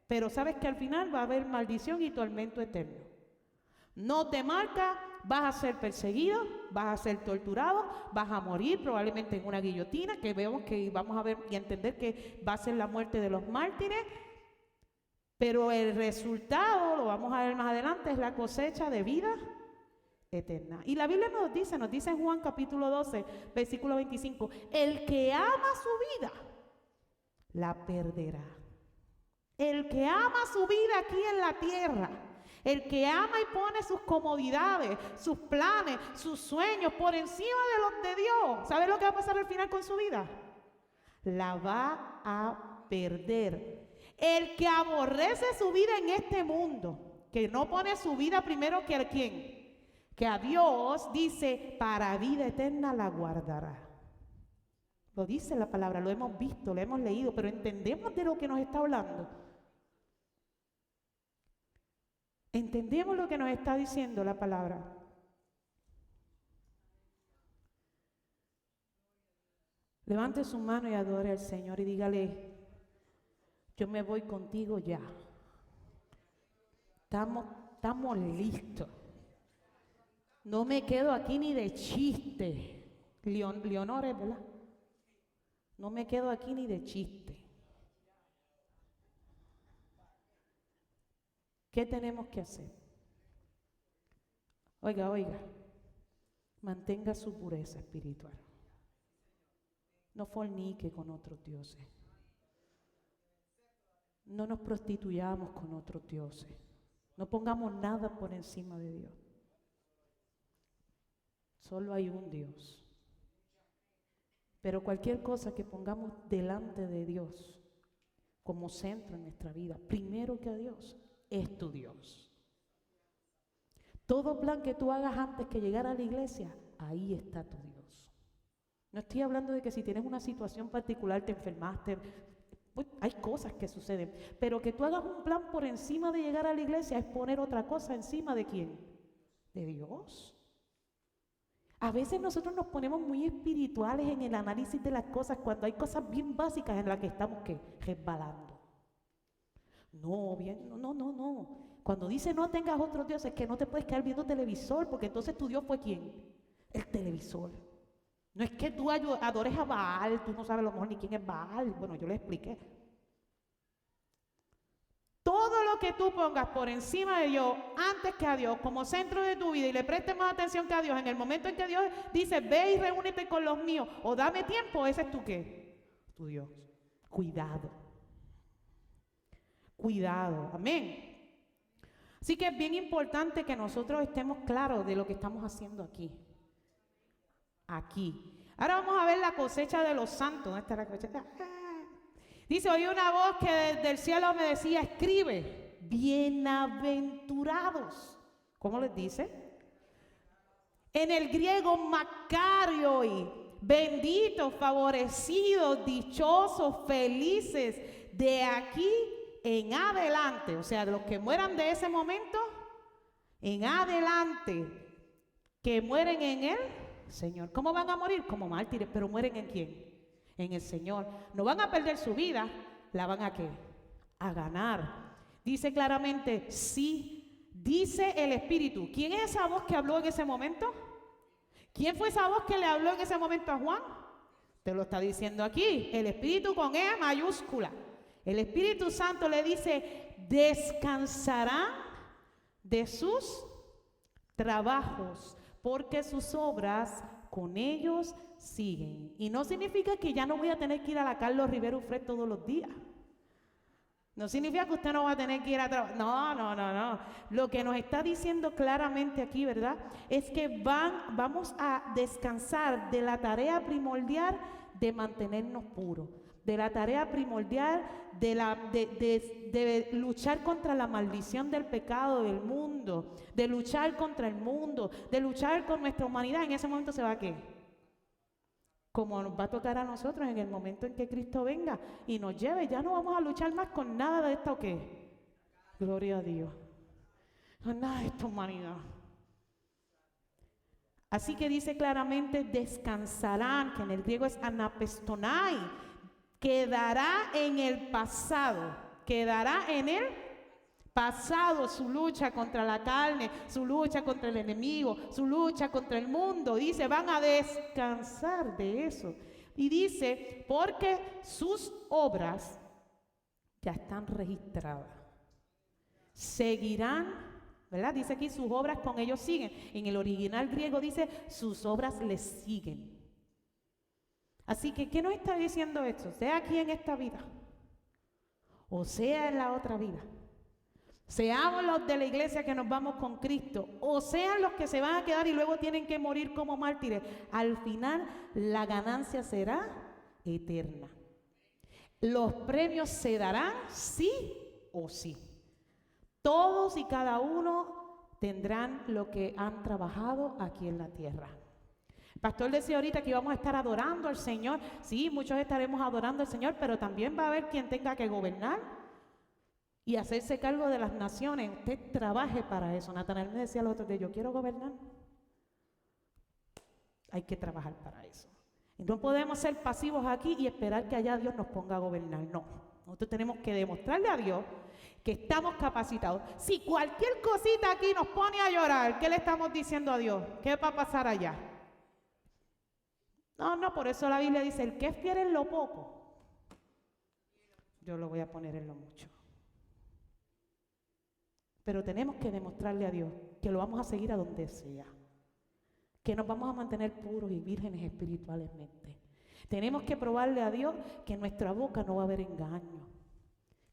Pero sabes que al final va a haber maldición y tormento eterno. No te marca, vas a ser perseguido, vas a ser torturado, vas a morir probablemente en una guillotina, que vemos que vamos a ver y entender que va a ser la muerte de los mártires. Pero el resultado, lo vamos a ver más adelante, es la cosecha de vida eterna. Y la Biblia nos dice en Juan capítulo 12, versículo 25, el que ama su vida, la perderá. El que ama su vida aquí en la tierra, el que ama y pone sus comodidades, sus planes, sus sueños por encima de los de Dios, ¿sabe lo que va a pasar al final con su vida? La va a perder. El que aborrece su vida en este mundo, que no pone su vida primero que a quién, que a Dios, dice, para vida eterna la guardará. Lo dice la palabra, lo hemos visto, lo hemos leído, pero entendemos de lo que nos está hablando. Entendemos lo que nos está diciendo la palabra. Levante su mano y adore al Señor y dígale, yo me voy contigo ya. Estamos listos. No me quedo aquí ni de chiste. Leonor, ¿verdad? No me quedo aquí ni de chiste. ¿Qué tenemos que hacer? Oiga, mantenga su pureza espiritual. No fornique con otros dioses. No nos prostituyamos con otros dioses. No pongamos nada por encima de Dios. Solo hay un Dios. Pero cualquier cosa que pongamos delante de Dios como centro en nuestra vida, primero que a Dios, es tu Dios. Todo plan que tú hagas antes que llegar a la iglesia, ahí está tu Dios. No estoy hablando de que si tienes una situación particular, te enfermaste, Pues, hay cosas que suceden, pero que tú hagas un plan por encima de llegar a la iglesia es poner otra cosa encima de ¿quién? De Dios. A veces nosotros nos ponemos muy espirituales en el análisis de las cosas cuando hay cosas bien básicas en las que estamos ¿qué? Resbalando. No, bien, no. Cuando dice no tengas otros dioses, es que no te puedes quedar viendo televisor, porque entonces tu Dios fue ¿quién? El televisor. No es que tú adores a Baal, tú no sabes a lo mejor ni quién es Baal. Bueno, yo le expliqué. Todo lo que tú pongas por encima de Dios, antes que a Dios, como centro de tu vida, y le prestes más atención que a Dios, en el momento en que Dios dice, ve y reúnete con los míos, o dame tiempo, ese es tu ¿qué? Tu Dios. Cuidado. Cuidado. Amén. Así que es bien importante que nosotros estemos claros de lo que estamos haciendo aquí. Aquí. Ahora vamos a ver la cosecha de los santos. ¿Dónde está la cosecha? Dice, oí una voz que desde el cielo me decía, escribe, bienaventurados. ¿Cómo les dice? En el griego, makarioi, benditos, favorecidos, dichosos, felices, de aquí en adelante. O sea, de los que mueran de ese momento, en adelante, que mueren en él. Señor, ¿cómo van a morir? Como mártires, pero mueren ¿en quién? En el Señor. No van a perder su vida, la van a ¿qué? A ganar. Dice claramente, sí, dice el Espíritu. ¿Quién es esa voz que habló en ese momento? ¿Quién fue esa voz que le habló en ese momento a Juan? Te lo está diciendo aquí, el Espíritu con E mayúscula. El Espíritu Santo le dice, descansarán de sus trabajos, porque sus obras con ellos siguen. Y no significa que ya no voy a tener que ir a la Carlos Rivera Ufred todos los días. No significa que usted no va a tener que ir a trabajar. No. Lo que nos está diciendo claramente aquí, ¿verdad? Es que vamos a descansar de la tarea primordial de mantenernos puros. De la tarea primordial de luchar contra la maldición del pecado del mundo, de luchar contra el mundo, de luchar con nuestra humanidad. En ese momento se va a ¿qué? Como nos va a tocar a nosotros en el momento en que Cristo venga y nos lleve, ya no vamos a luchar más con nada de esto, ¿qué? Gloria a Dios. Con nada de esta humanidad. Así que dice claramente, descansarán, que en el griego es anapestonai. Quedará en el pasado, quedará en el pasado su lucha contra la carne, su lucha contra el enemigo, su lucha contra el mundo. Dice, van a descansar de eso. Y dice, porque sus obras ya están registradas. Seguirán, ¿verdad? Dice aquí, sus obras con ellos siguen. En el original griego dice, sus obras les siguen. Así que, ¿qué nos está diciendo esto? Sea aquí en esta vida, o sea en la otra vida. Seamos los de la iglesia que nos vamos con Cristo, o sean los que se van a quedar y luego tienen que morir como mártires. Al final, la ganancia será eterna. Los premios se darán sí o sí. Todos y cada uno tendrán lo que han trabajado aquí en la tierra. El pastor decía ahorita que íbamos a estar adorando al Señor. Sí, muchos estaremos adorando al Señor, pero también va a haber quien tenga que gobernar y hacerse cargo de las naciones. Usted trabaje para eso. Natanael me decía el otro día, yo quiero gobernar. Hay que trabajar para eso. Y no podemos ser pasivos aquí y esperar que allá Dios nos ponga a gobernar. No, nosotros tenemos que demostrarle a Dios que estamos capacitados. Si cualquier cosita aquí nos pone a llorar, ¿qué le estamos diciendo a Dios? ¿Qué va a pasar allá? No, por eso la Biblia dice, el que es fiel en lo poco, yo lo voy a poner en lo mucho. Pero tenemos que demostrarle a Dios que lo vamos a seguir a donde sea, que nos vamos a mantener puros y vírgenes espiritualmente. Tenemos que probarle a Dios que en nuestra boca no va a haber engaño,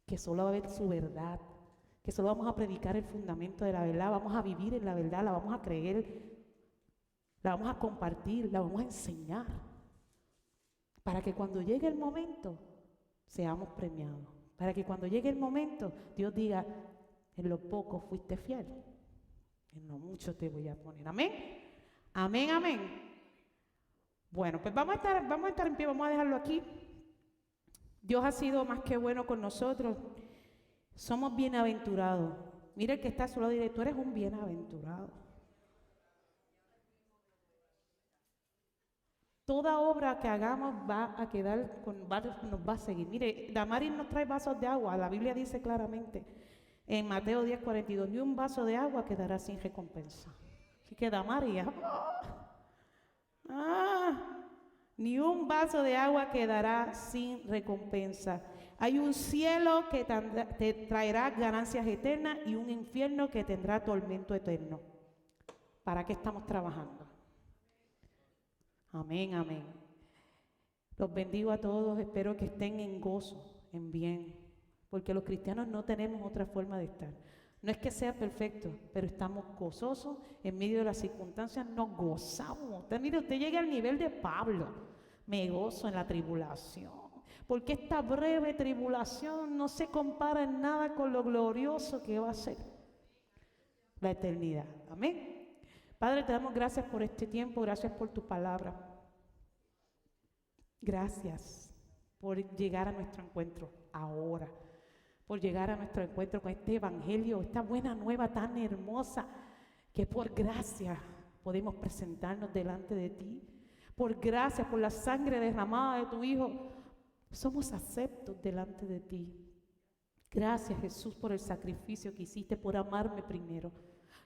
que solo va a haber su verdad, que solo vamos a predicar el fundamento de la verdad, vamos a vivir en la verdad, la vamos a creer, la vamos a compartir, la vamos a enseñar, para que cuando llegue el momento seamos premiados, para que cuando llegue el momento Dios diga, en lo poco fuiste fiel, en lo mucho te voy a poner. Amén, amén, amén. Bueno, pues vamos a estar en pie, vamos a dejarlo aquí. Dios ha sido más que bueno con nosotros. Somos bienaventurados. Mira el que está a su lado y dile, tú eres un bienaventurado. Toda obra que hagamos va a quedar, nos va a seguir. Mire, Damaris nos trae vasos de agua. La Biblia dice claramente en Mateo 10:42, ni un vaso de agua quedará sin recompensa. Así que Damaris, ni un vaso de agua quedará sin recompensa. Hay un cielo que te traerá ganancias eternas y un infierno que tendrá tormento eterno. ¿Para qué estamos trabajando? Amén, amén. Los bendigo a todos, espero que estén en gozo, en bien, porque los cristianos no tenemos otra forma de estar. No es que sea perfecto, pero estamos gozosos en medio de las circunstancias, nos gozamos. Mire, usted llega al nivel de Pablo, me gozo en la tribulación, porque esta breve tribulación no se compara en nada con lo glorioso que va a ser la eternidad. Amén. Padre, te damos gracias por este tiempo, gracias por tu palabra. Gracias por llegar a nuestro encuentro ahora, por llegar a nuestro encuentro con este evangelio, esta buena nueva tan hermosa, que por gracia podemos presentarnos delante de ti. Por gracia, por la sangre derramada de tu Hijo, somos aceptos delante de ti. Gracias, Jesús, por el sacrificio que hiciste, por amarme primero.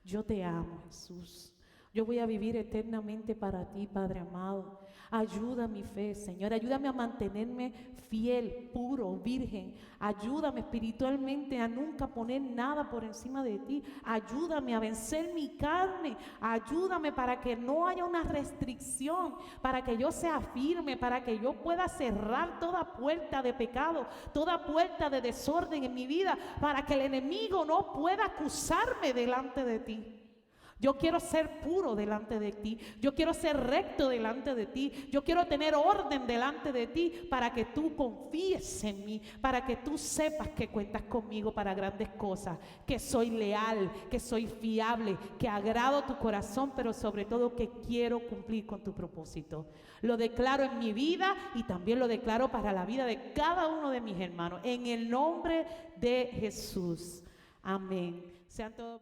Yo te amo, Jesús. Yo voy a vivir eternamente para ti, Padre amado. Ayuda mi fe, Señor. Ayúdame a mantenerme fiel, puro, virgen. Ayúdame espiritualmente a nunca poner nada por encima de ti. Ayúdame a vencer mi carne. Ayúdame para que no haya una restricción, para que yo sea firme, para que yo pueda cerrar toda puerta de pecado, toda puerta de desorden en mi vida, para que el enemigo no pueda acusarme delante de ti. Yo quiero ser puro delante de ti. Yo quiero ser recto delante de ti. Yo quiero tener orden delante de ti para que tú confíes en mí, para que tú sepas que cuentas conmigo para grandes cosas, que soy leal, que soy fiable, que agrado tu corazón, pero sobre todo que quiero cumplir con tu propósito. Lo declaro en mi vida y también lo declaro para la vida de cada uno de mis hermanos. En el nombre de Jesús. Amén. Sean todos